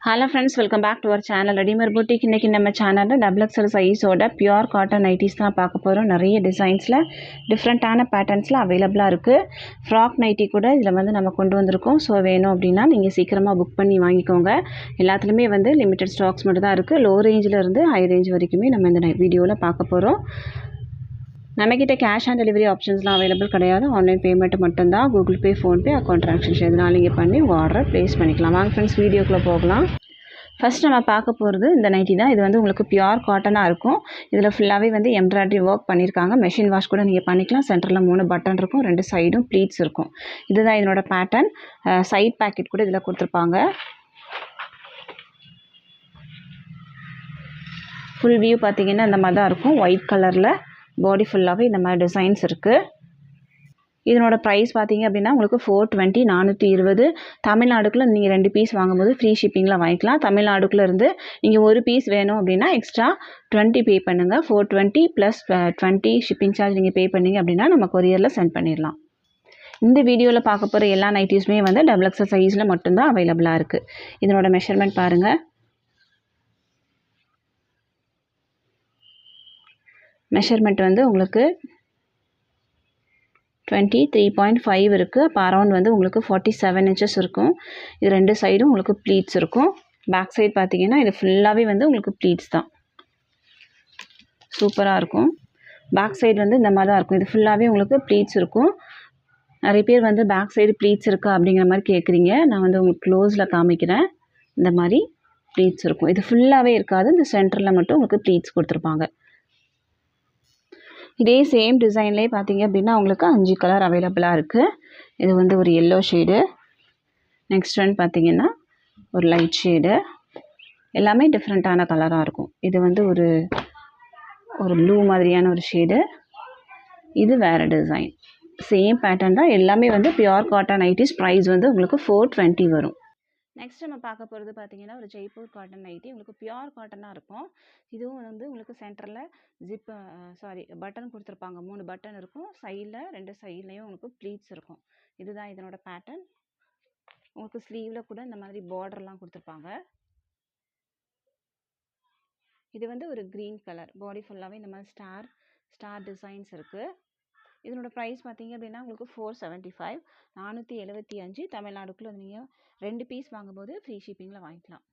Hello friends, welcome back to our channel. Redeemer Boutique. இன்னைக்கு நம்ம சேனல்ல டபுள் எக்ஸல் சைஸோட பியூர் காட்டன் நைட்டிஸ் தான் பார்க்க போகிறோம். நிறைய டிசைன்ஸில் டிஃப்ரெண்ட்டான பேட்டர்ன்ஸில் அவைலபிளாக இருக்குது. ஃப்ராக் நைட்டி கூட இதில் வந்து நம்ம கொண்டு வந்திருக்கோம். ஸோ வேணும் அப்படின்னா நீங்கள் சீக்கிரமாக புக் பண்ணி வாங்கிக்கோங்க. எல்லாத்துலேயுமே வந்து லிமிடெட் ஸ்டாக்ஸ் மட்டும் தான் இருக்குது. லோ ரேஞ்சில் இருந்து ஹை ரேஞ்ச் வரைக்குமே நம்ம இந்த வீடியோவில் பார்க்க போகிறோம். நம்மக்கிட்ட கேஷ் ஆன் டெலிவரி ஆப்ஷன்ஸ்லாம் அவைலபிள் கிடையாது. ஆன்லைன் பேமெண்ட் மட்டும்தான். Google Pay, PhonePe, account transaction எதுனாலும் நீங்கள் பண்ணி உங்கள் ஆர்டரை ப்ளேஸ் பண்ணிக்கலாம். வாங்க ஃப்ரெண்ட்ஸ், வீடியோக்குள்ளே போகலாம். ஃபஸ்ட் நம்ம பார்க்க போகிறது இந்த நைட்டி தான். இது வந்து உங்களுக்கு பியூர் காட்டனாக இருக்கும். இதில் ஃபுல்லாகவே வந்து எம்ப்ராய்டரி ஒர்க் பண்ணியிருக்காங்க. மெஷின் வாஷ் கூட நீங்கள் பண்ணிக்கலாம். சென்டரில் 3 பட்டன் இருக்கும், 2 சைடும் ப்ளீட்ஸ் இருக்கும். இதுதான் இதனோட பேட்டர்ன். சைட் பேக்கெட் கூட இதில் கொடுத்துருப்பாங்க. ஃபுல் வியூ பார்த்தீங்கன்னா இந்த மாதிரி தான் இருக்கும். ஒயிட் கலரில் பாடி ஃபுல்லாகவே இந்த மாதிரி டிசைன்ஸ் இருக்குது. இதனோட ப்ரைஸ் பார்த்தீங்க அப்படின்னா உங்களுக்கு 420, 420. தமிழ்நாடுக்குள்ளே நீங்கள் 2 பீஸ் வாங்கும்போது ஃப்ரீ ஷிப்பிங்கில் வாங்கிக்கலாம். தமிழ்நாடுக்குள்ளே இருந்து நீங்கள் ஒரு பீஸ் வேணும் அப்படின்னா எக்ஸ்ட்ரா 20 பே பண்ணுங்கள். 420 ப்ளஸ் 20 ஷிப்பிங் சார்ஜ் நீங்கள் பே பண்ணிங்க அப்படின்னா நம்ம கொரியரில் சென்ட் பண்ணிடலாம். இந்த வீடியோவில் பார்க்க போகிற எல்லா நைட்டிஸுமே வந்து டபுள் எக்ஸல் சைஸில் மட்டும்தான் அவைலபிளாக இருக்குது. இதனோட மெஷர்மெண்ட் பாருங்கள். மெஷர்மெண்ட் வந்து உங்களுக்கு 23.5 இருக்குது. அப்போ அரௌண்ட் வந்து உங்களுக்கு 47 இன்ச்சஸ் இருக்கும். இது 2 சைடும் உங்களுக்கு ப்ளீட்ஸ் இருக்கும். பேக் சைடு பார்த்தீங்கன்னா இது ஃபுல்லாகவே வந்து உங்களுக்கு ப்ளீட்ஸ் தான். சூப்பராக இருக்கும். பேக் சைடு வந்து இந்த மாதிரி தான் இருக்கும். இது ஃபுல்லாகவே உங்களுக்கு ப்ளீட்ஸ் இருக்கும். நிறைய பேர் வந்து பேக் சைடு ப்ளீட்ஸ் இருக்கா அப்படிங்கிற மாதிரி கேட்குறீங்க. நான் வந்து உங்களுக்கு க்ளோஸில் காமிக்கிறேன். இந்த மாதிரி ப்ளீட்ஸ் இருக்கும். இது ஃபுல்லாகவே இருக்காது. இந்த சென்டரில் மட்டும் உங்களுக்கு ப்ளீட்ஸ் கொடுத்துருப்பாங்க. இதே சேம் டிசைன்லேயே பார்த்தீங்க அப்படின்னா உங்களுக்கு 5 கலர் அவைலபிளாக இருக்குது. இது வந்து ஒரு எல்லோ ஷேடு. நெக்ஸ்ட் ஒன் பார்த்தீங்கன்னா ஒரு லைட் ஷேடு. எல்லாமே டிஃப்ரெண்ட்டான கலராக இருக்கும். இது வந்து ஒரு ப்ளூ மாதிரியான ஒரு ஷேடு. இது வேறு டிசைன். சேம் பேட்டர்ன் தான். எல்லாமே வந்து பியூர் காட்டன் நைட்டிஸ். ப்ரைஸ் வந்து உங்களுக்கு 420 வரும். நெக்ஸ்ட் நம்ம பார்க்க போகிறது பார்த்தீங்கன்னா ஒரு ஜெய்ப்பூர் காட்டன் நைட்டி. உங்களுக்கு பியூர் காட்டனாக இருக்கும். இதுவும் வந்து உங்களுக்கு சென்டரில் பட்டன் கொடுத்துருப்பாங்க. 3 பட்டன் இருக்கும். சைடில் 2 சைட்லேயும் உங்களுக்கு ப்ளீட்ஸ் இருக்கும். இதுதான் இதனோட பேட்டர்ன். உங்களுக்கு ஸ்லீவில் கூட இந்த மாதிரி பார்டர்லாம் கொடுத்துருப்பாங்க. இது வந்து ஒரு க்ரீன் கலர். பாடி ஃபுல்லாகவே இந்த மாதிரி ஸ்டார் டிசைன்ஸ் இருக்குது. இதனோட ப்ரைஸ் பார்த்தீங்க அப்படின்னா உங்களுக்கு 475, 475. தமிழ்நாடுக்குள்ளே நீங்கள் 2 பீஸ் வாங்கும்போது ஃப்ரீ ஷிப்பிங்கில் வாங்கிக்கலாம்.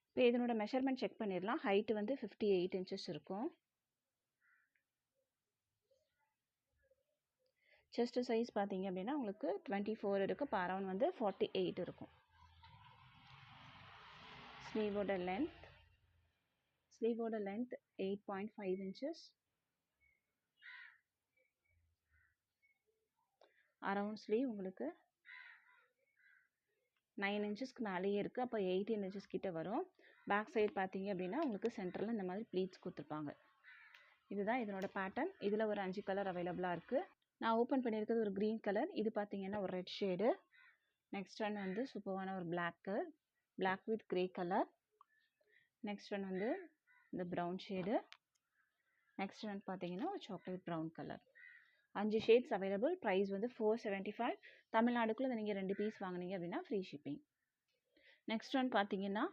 இப்போ இதனோட மெஷர்மெண்ட் செக் பண்ணிடலாம். ஹைட்டு வந்து 58 இன்ச்சஸ் இருக்கும். செஸ்ட் சைஸ் பார்த்தீங்க அப்படின்னா உங்களுக்கு 24 இருக்குது. இப்போ அரௌண்ட் வந்து 48 இருக்கும். ஸ்லீவோட லென்த் 8.5 இன்ச்சஸ். அரவுண்ட் ஸ்லீவ் உங்களுக்கு 9 இன்ச்சஸ்க்கு மேலேயே இருக்குது. அப்போ 18 இன்ச்சஸ் கிட்ட வரும். பேக் சைடு பார்த்தீங்க அப்படின்னா உங்களுக்கு சென்டரில் இந்த மாதிரி ப்ளீட்ஸ் கொடுத்துருப்பாங்க. இதுதான் இதனோட பேட்டர்ன். இதில் ஒரு 5 கலர் அவைலபிளாக இருக்குது. நான் ஓப்பன் பண்ணியிருக்கிறது ஒரு க்ரீன் கலர். இது பார்த்தீங்கன்னா ஒரு ரெட் ஷேடு. நெக்ஸ்ட் ஒன் வந்து சூப்பரான ஒரு black with grey colour. Next one வந்து இந்த ப்ரௌன் ஷேடு. நெக்ஸ்ட் ஒன் பார்த்தீங்கன்னா ஒரு chocolate brown colour. 5 shades available. Price வந்து 475. தமிழ்நாடுக்குள்ளே நீங்கள் 2 பீஸ் வாங்கினீங்க அப்படின்னா ஃப்ரீ ஷிப்பிங். நெக்ஸ்ட் ஒன் பார்த்தீங்கன்னா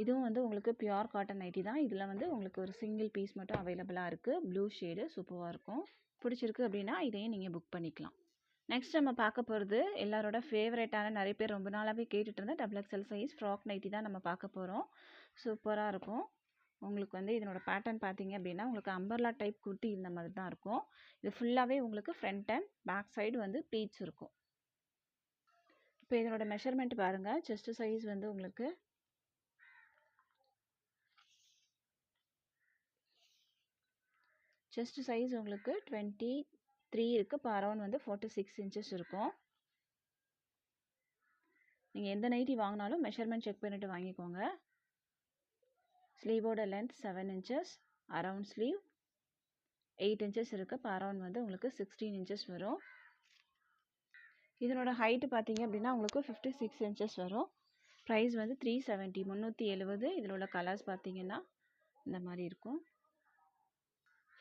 இதுவும் வந்து உங்களுக்கு பியூர் காட்டன் நைட்டி தான். இதில் வந்து உங்களுக்கு ஒரு சிங்கிள் பீஸ் மட்டும் அவைலபிளாக இருக்குது. ப்ளூ ஷேடு சூப்பராக இருக்கும். பிடிச்சிருக்கு அப்படின்னா இதையும் நீங்கள் புக் பண்ணிக்கலாம். நெக்ஸ்ட் நம்ம பார்க்க போகிறது எல்லாரோட ஃபேவரட்டான, நிறைய பேர் ரொம்ப நாளாகவே கேட்டுட்டு இருந்த double XL size frock nighty தான் நம்ம பார்க்க போகிறோம். சூப்பராக இருக்கும். உங்களுக்கு வந்து இதனோட பேட்டர்ன் பார்த்தீங்க அப்படின்னா உங்களுக்கு அம்பர்லா டைப் குர்த்தி இந்த மாதிரி தான் இருக்கும். இது ஃபுல்லாகவே உங்களுக்கு ஃப்ரண்ட் அண்ட் பேக் சைடு வந்து ப்ளீட்ஸ் இருக்கும். இப்போ இதனோட மெஷர்மெண்ட் பாருங்கள். செஸ்ட் சைஸ் வந்து உங்களுக்கு செஸ்ட் சைஸ் உங்களுக்கு 23 இருக்குது. இப்போ அரௌண்ட் வந்து 46 இன்ச்சஸ் இருக்கும். நீங்கள் எந்த நைட்டி வாங்கினாலும் மெஷர்மெண்ட் செக் பண்ணிவிட்டு வாங்கிக்கோங்க. ஸ்லீவோட length 7 inches. Around sleeve 8 inches இருக்குது. இப்போ அரவுண்ட் வந்து உங்களுக்கு 16 இன்ச்சஸ் வரும். இதனோட ஹைட்டு பார்த்தீங்க அப்படின்னா உங்களுக்கு 56 இன்ச்சஸ் வரும். ப்ரைஸ் வந்து 370, 370. இதில் உள்ள கலர்ஸ் பார்த்தீங்கன்னா இந்த மாதிரி இருக்கும்.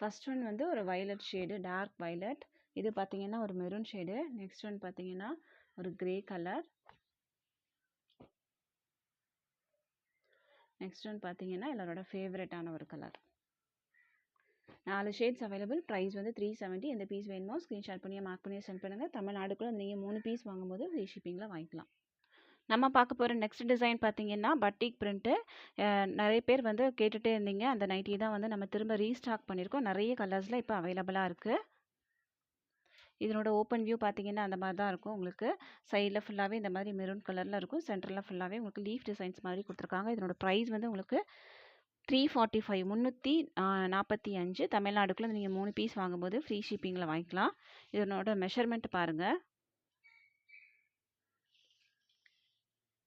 ஃபர்ஸ்ட் ஒன் வந்து ஒரு வயலட் ஷேடு, டார்க் வயலட். இது பார்த்தீங்கன்னா ஒரு மெரூன் ஷேடு. நெக்ஸ்ட் ஒன் பார்த்தீங்கன்னா ஒரு கிரே கலர். நெக்ஸ்ட் ஒன் பார்த்தீங்கன்னா எல்லாரோட ஃபேவரட்டான ஒரு கலர். 4 shades available. ப்ரைஸ் வந்து 370. எந்த பீஸ் வேணுமோ ஸ்க்ரீன்ஷாட் பண்ணி மார்க் பண்ணி சென்ட் பண்ணுங்கள். தமிழ்நாடுக்குள்ளே நீங்கள் 3 பீஸ் வாங்கும்போது ஃப்ரீ ஷிப்பிங்கில் வாங்கிக்கலாம். நம்ம பார்க்க போகிற நெக்ஸ்ட் டிசைன் பார்த்தீங்கன்னா பட்டிக் பிரிண்ட்டு. நிறைய பேர் வந்து கேட்டுகிட்டே இருந்தீங்க. அந்த நைட்டி தான் வந்து நம்ம திரும்ப ரீஸ்டாக் பண்ணியிருக்கோம். நிறைய கலர்ஸில் இப்போ அவைலபிளாக இருக்குது. இதனோட ஓப்பன் வியூ பார்த்தீங்கன்னா அந்த மாதிரி தான் இருக்கும். உங்களுக்கு சைடில் ஃபுல்லாகவே இந்த மாதிரி மெரூன் கலரில் இருக்கும். சென்டரில் ஃபுல்லாகவே உங்களுக்கு லீஃப் டிசைன்ஸ் மாதிரி கொடுத்துருக்காங்க. இதனோட ப்ரைஸ் வந்து உங்களுக்கு 345 345. தமிழ்நாடுக்குள்ளே நீங்கள் 3 பீஸ் வாங்கும்போது ஃப்ரீ ஷிப்பிங்கில் வாங்கிக்கலாம். இதனோட மெஷர்மெண்ட் பாருங்கள்.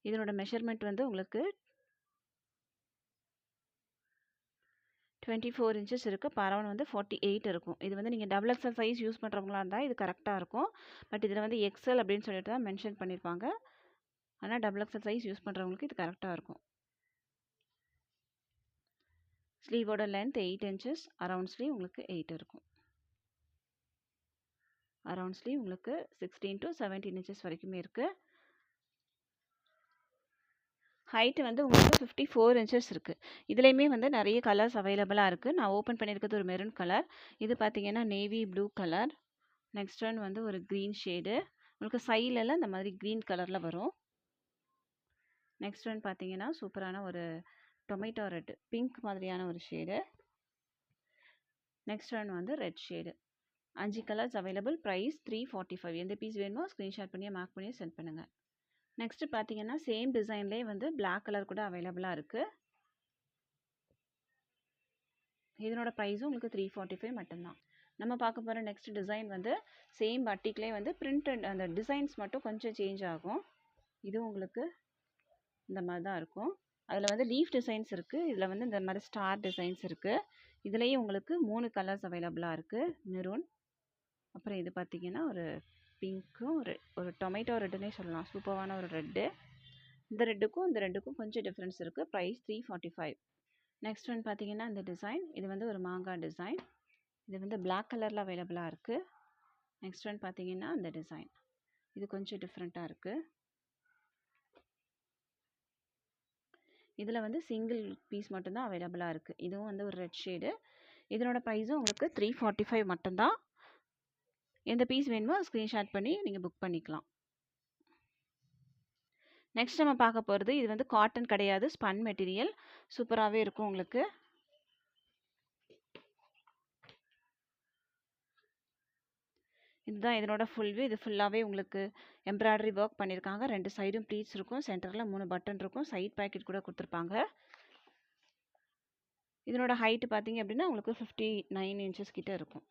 இதனோட மெஷர்மெண்ட் வந்து உங்களுக்கு 24 இன்ச்சஸ் இருக்குது. பரவன் வந்து 48 இருக்கும். இது வந்து நீங்கள் டபுள் எக்ஸல் சைஸ் யூஸ் பண்ணுறவங்களா இருந்தால் இது கரெக்டாக இருக்கும். பட் இதில் வந்து எக்ஸல் அப்படின்னு சொல்லிட்டு தான் மென்ஷன் பண்ணியிருப்பாங்க. ஆனால் டபுள் எக்ஸல் சைஸ் யூஸ் பண்ணுறவங்களுக்கு இது கரெக்டாக இருக்கும். ஸ்லீவோட லென்த் 8 இன்ச்சஸ். அரவுண்ட் ஸ்லீவ் உங்களுக்கு 8 இருக்கும். அரவுண்ட் ஸ்லீவ் உங்களுக்கு 16 to 17 இன்ச்சஸ் வரைக்குமே இருக்குது. ஹைட்டு வந்து உங்களுக்கு 54 இன்ச்சஸ் இருக்குது. இதுலேயுமே வந்து நிறைய கலர்ஸ் அவைலபிளாக இருக்குது. நான் ஓப்பன் பண்ணியிருக்கிறது ஒரு மெரூன் கலர். இது பார்த்தீங்கன்னா navy blue colour. Next one வந்து ஒரு க்ரீன் ஷேடு. உங்களுக்கு சைட்லலாம் இந்த மாதிரி க்ரீன் கலரில் வரும். நெக்ஸ்ட் ஒன் பார்த்தீங்கன்னா சூப்பரான ஒரு டொமேட்டோ ரெட் பிங்க் மாதிரியான ஒரு ஷேடு. நெக்ஸ்ட் ஒன் வந்து red shade. 5 colours available. Price 345. எந்த பீஸ் வேணுமோ ஸ்க்ரீன்ஷாட் பண்ணி மார்க் பண்ணி சென்ட் பண்ணுங்கள். நெக்ஸ்ட்டு பார்த்தீங்கன்னா சேம் டிசைன்லேயே வந்து பிளாக் கலர் கூட அவைலபிளாக இருக்குது. இதனோட ப்ரைஸும் உங்களுக்கு 345 மட்டும்தான். நம்ம பார்க்க போகிற நெக்ஸ்ட் டிசைன் வந்து சேம் பட்டிக்லேயே வந்து பிரிண்ட் அந்த டிசைன்ஸ் மட்டும் கொஞ்சம் சேஞ்ச் ஆகும். இதுவும் உங்களுக்கு இந்த மாதிரி தான் இருக்கும். அதில் வந்து லீஃப் டிசைன்ஸ் இருக்குது. இதில் வந்து இந்த மாதிரி ஸ்டார் டிசைன்ஸ் இருக்குது. இதுலேயும் உங்களுக்கு 3 கலர்ஸ் அவைலபிளாக இருக்குது. மெரூன், அப்புறம் இது பார்த்திங்கன்னா ஒரு பிங்க்கும் ஒரு டொமேட்டோ ரெட்டுன்னே சொல்லலாம். சூப்பரான ஒரு ரெட்டு. இந்த ரெட்டுக்கும் கொஞ்சம் டிஃப்ரென்ஸ் இருக்குது. ப்ரைஸ் 345. நெக்ஸ்ட் ஒன் பார்த்தீங்கன்னா இந்த டிசைன். இது வந்து ஒரு மாங்காய் டிசைன். இது வந்து பிளாக் கலரில் அவைலபிளாக இருக்குது. நெக்ஸ்ட் ஒன் பார்த்தீங்கன்னா இந்த டிசைன். இது கொஞ்சம் டிஃப்ரெண்ட்டாக இருக்குது. இதில் வந்து சிங்கிள் பீஸ் மட்டும்தான் அவைலபிளாக இருக்குது. இதுவும் வந்து ஒரு ரெட் ஷேடு. இதனோட ப்ரைஸும் உங்களுக்கு 345 மட்டும்தான். எந்த பீஸ் வேணுமோ ஸ்க்ரீன்ஷாட் பண்ணி நீங்கள் புக் பண்ணிக்கலாம். நெக்ஸ்ட் நம்ம பார்க்க போகிறது இது வந்து காட்டன் கிடையாது, ஸ்பன் மெட்டீரியல். சூப்பராகவே இருக்கும் உங்களுக்கு. இதுதான் இதனோட ஃபுல் வியூ. இது ஃபுல்லாகவே உங்களுக்கு எம்ப்ராய்டரி ஒர்க் பண்ணியிருக்காங்க. 2 சைடும் ப்ளீட்ஸ் இருக்கும். சென்டரில் 3 பட்டன் இருக்கும். சைட் பாக்கெட் கூட கொடுத்துருப்பாங்க. இதனோட ஹைட்டு பார்த்தீங்க அப்படின்னா உங்களுக்கு 59 இன்ச்சஸ் கிட்ட இருக்கும்.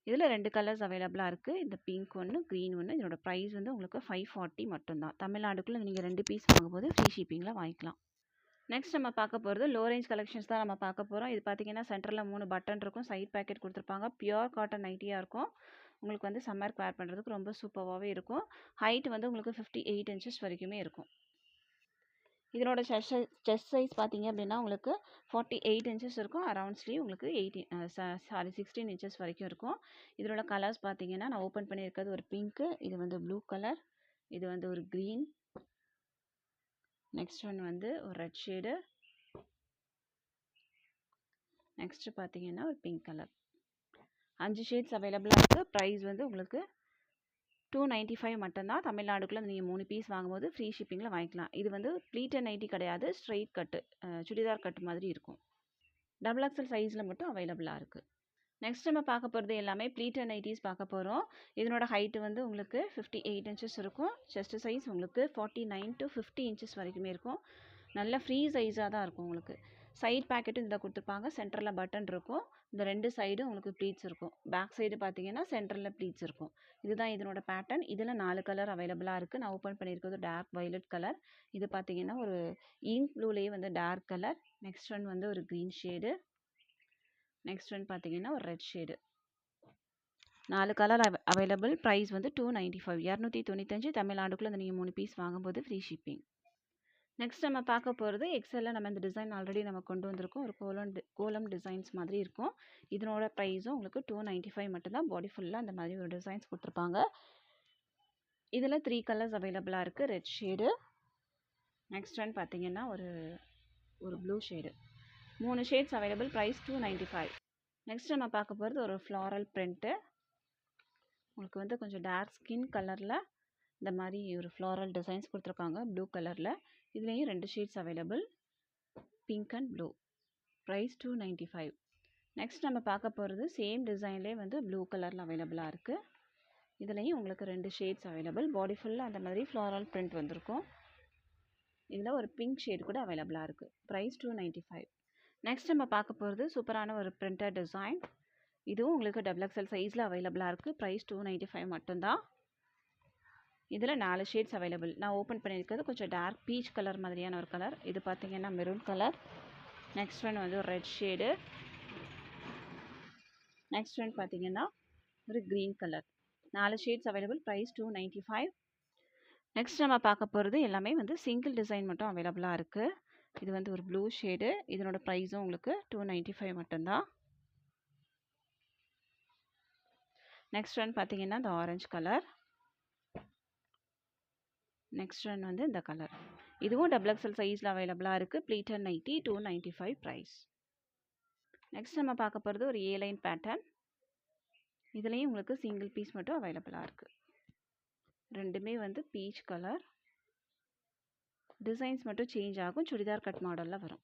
இதில் 2 கலர்ஸ் அவைலபிளாக இருக்குது. இந்த பிங்க் ஒன்று, க்ரீன் ஒன்று. இதனோட ப்ரைஸ் வந்து உங்களுக்கு 540 மட்டும்தான். தமிழ்நாடுக்குள்ளே நீங்கள் 2 பீஸ் வாங்கும்போது ஃப்ரீ ஷிப்பிங்கில் வாங்கிக்கலாம். நெக்ஸ்ட் நம்ம பார்க்க போகிறது லோ ரேஞ்ச் கலெக்ஷன்ஸ் தான் நம்ம பார்க்க போகிறோம். இது பார்த்தீங்கன்னா சென்டரில் 3 பட்டன் இருக்கும். சைட் பாக்கெட் கொடுத்துருப்பாங்க. பியூர் காட்டன் நைட்டியாக இருக்கும். உங்களுக்கு வந்து சம்மருக்கு வேர் பண்ணுறதுக்கு ரொம்ப சூப்பராகவே இருக்கும். ஹைட் வந்து உங்களுக்கு 58 இன்ச்சஸ் வரைக்குமே இருக்கும். இதனோட செஸ்ட் சைஸ் பார்த்தீங்க அப்படின்னா உங்களுக்கு 48 இன்ச்சஸ் இருக்கும். அரவுண்ட் ஸ்லீவ் உங்களுக்கு 16 இன்ச்சஸ் வரைக்கும் இருக்கும். இதனோட கலர்ஸ் பார்த்தீங்கன்னா நான் ஓப்பன் பண்ணியிருக்கிறது ஒரு பிங்க்கு, இது வந்து ப்ளூ கலர், இது வந்து ஒரு க்ரீன், நெக்ஸ்ட் ஒன் வந்து ஒரு ரெட் ஷேடு, நெக்ஸ்ட்டு பார்த்தீங்கன்னா ஒரு பிங்க் கலர். 5 ஷேட்ஸ் அவைலபிளாக இருக்குது. ப்ரைஸ் வந்து உங்களுக்கு 295 மட்டும்தான். தமிழ்நாடுக்குள்ளே நீங்கள் 3 பீஸ் வாங்கும்போது ஃப்ரீ ஷிப்பிங்கில் வாங்கிக்கலாம். இது வந்து ப்ளீட்டட் நைட்டி கிடையாது, ஸ்ட்ரெயிட் கட்டு, சுடிதார் கட்டு மாதிரி இருக்கும். டபுள் எக்ஸல் சைஸில் மட்டும் அவைலபிளாக இருக்குது. நெக்ஸ்ட் நம்ம பார்க்க போகிறது எல்லாமே ப்ளீட்டட் நைட்டிஸ் பார்க்க போகிறோம். இதனோட ஹைட்டு வந்து உங்களுக்கு 58 இன்ச்சஸ் இருக்கும். செஸ்ட் சைஸ் உங்களுக்கு 49 to 50 இன்ச்சஸ் வரைக்குமே இருக்கும். நல்ல ஃப்ரீ சைஸாக தான் இருக்கும் உங்களுக்கு. சைட் பேக்கெட்டும் இதில் கொடுத்துருப்பாங்க. சென்டரில் பட்டன் இருக்கும். இந்த 2 சைடும் உங்களுக்கு ப்ளீட்ஸ் இருக்கும். பேக் சைடு பார்த்தீங்கன்னா சென்டரில் ப்ளீட்ஸ் இருக்கும். இதுதான் இதனோட பேட்டர்ன். இதில் 4 கலர் அவைலபிளாக இருக்குது. நான் ஓப்பன் பண்ணியிருக்கிறது டார்க் வயலட் கலர். இது பார்த்தீங்கன்னா ஒரு இங்க் ப்ளூலேயே வந்து டார்க் கலர். நெக்ஸ்ட் ஒன் வந்து ஒரு க்ரீன் ஷேடு. நெக்ஸ்ட் ஒன் பார்த்தீங்கன்னா ஒரு red shade. 4 colour available. Price வந்து 295, 295. தமிழ்நாடுக்குள்ளே நீங்கள் 3 பீஸ் வாங்கும்போது ஃப்ரீ ஷிப்பிங். நெக்ஸ்ட் நம்ம பார்க்க போகிறது எக்ஸலில் நம்ம இந்த டிசைன் ஆல்ரெடி நம்ம கொண்டு வந்திருக்கோம். ஒரு கோலம் டிசைன்ஸ் மாதிரி இருக்கும். இதனோட ப்ரைஸும் உங்களுக்கு 295 மட்டும்தான். பாடி ஃபுல்லாக அந்த மாதிரி ஒரு டிசைன்ஸ் கொடுத்துருப்பாங்க. இதில் 3 கலர்ஸ் அவைலபிளாக இருக்குது. ரெட் ஷேடு, நெக்ஸ்ட் ஒன் பார்த்தீங்கன்னா ஒரு ஒரு blue shade. 3 shades available. Price 295. Next நம்ம பார்க்க போகிறது ஒரு ஃப்ளாரல் பிரிண்ட்டு. உங்களுக்கு வந்து கொஞ்சம் டார்க் ஸ்கின் கலரில் இந்த மாதிரி ஒரு ஃப்ளாரல் டிசைன்ஸ் கொடுத்துருக்காங்க ப்ளூ கலரில். இதுலேயும் 2 shades available, pink and blue. Price 295. Next நம்ம பார்க்க போகிறது சேம் டிசைன்லேயே வந்து ப்ளூ கலரில் அவைலபிளாக இருக்குது. இதுலேயும் உங்களுக்கு 2 ஷேட்ஸ் அவைலபிள். பாடி ஃபுல்லாக அந்த மாதிரி ஃப்ளாரல் பிரிண்ட் வந்திருக்கும். இதில் ஒரு பிங்க் ஷேட் கூட அவைலபிளாக இருக்குது. ப்ரைஸ் 295. நெக்ஸ்ட் நம்ம பார்க்க போகிறது சூப்பரான ஒரு பிரிண்டட் டிசைன். இதுவும் உங்களுக்கு XXL சைஸில் அவைலபிளாக இருக்குது. ப்ரைஸ் 295 மட்டும்தான். இதில் 4 ஷேட்ஸ் அவைலபிள். நான் ஓப்பன் பண்ணியிருக்கிறது கொஞ்சம் டார்க் பீச் கலர் மாதிரியான ஒரு கலர். இது பார்த்திங்கன்னா மெரூன் கலர். நெக்ஸ்ட் ஒன் வந்து ஒரு ரெட் ஷேடு. நெக்ஸ்ட் ஒன் பார்த்திங்கன்னா ஒரு green colour. 4 shades available. Price 295. Next நம்ம பார்க்க போகிறது எல்லாமே வந்து சிங்கிள் டிசைன் மட்டும் அவைலபிளாக இருக்குது. இது வந்து ஒரு ப்ளூ ஷேடு. இதனோட ப்ரைஸும் உங்களுக்கு 295 மட்டும்தான். நெக்ஸ்ட் ஒன் பார்த்திங்கன்னா இந்த ஆரஞ்சு கலர். நெக்ஸ்ட் ஒன் வந்து இந்த கலர். இதுவும் XXL சைஸில் அவைலபிளாக இருக்குது. Pleated nightie 295 price. நெக்ஸ்ட் நம்ம பார்க்க போகிறது ஒரு ஏலைன் பேட்டர்ன். இதுலேயும் உங்களுக்கு சிங்கிள் பீஸ் மட்டும் அவைலபிளாக இருக்குது. ரெண்டுமே வந்து பீச் கலர். டிசைன்ஸ் மட்டும் சேஞ்ச் ஆகும். சுடிதார் கட் மாடலில் வரும்.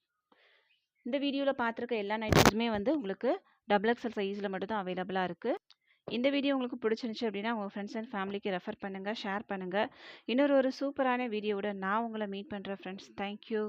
இந்த வீடியோவில் பார்த்துருக்க எல்லா நைட்டிஸுமே வந்து உங்களுக்கு XXL சைஸில் மட்டும் தான் அவைலபிளாக இருக்குது. இந்த வீடியோ உங்களுக்கு பிடிச்சிருந்துச்சு அப்படின்னா உங்கள் ஃப்ரெண்ட்ஸ் அண்ட் ஃபேமிலிக்கு ரெஃபர் பண்ணுங்கள், ஷேர் பண்ணுங்கள். இன்னொரு சூப்பரான வீடியோவோட நான் உங்களை மீட் பண்ணுறேன் ஃப்ரெண்ட்ஸ். தேங்க்யூ.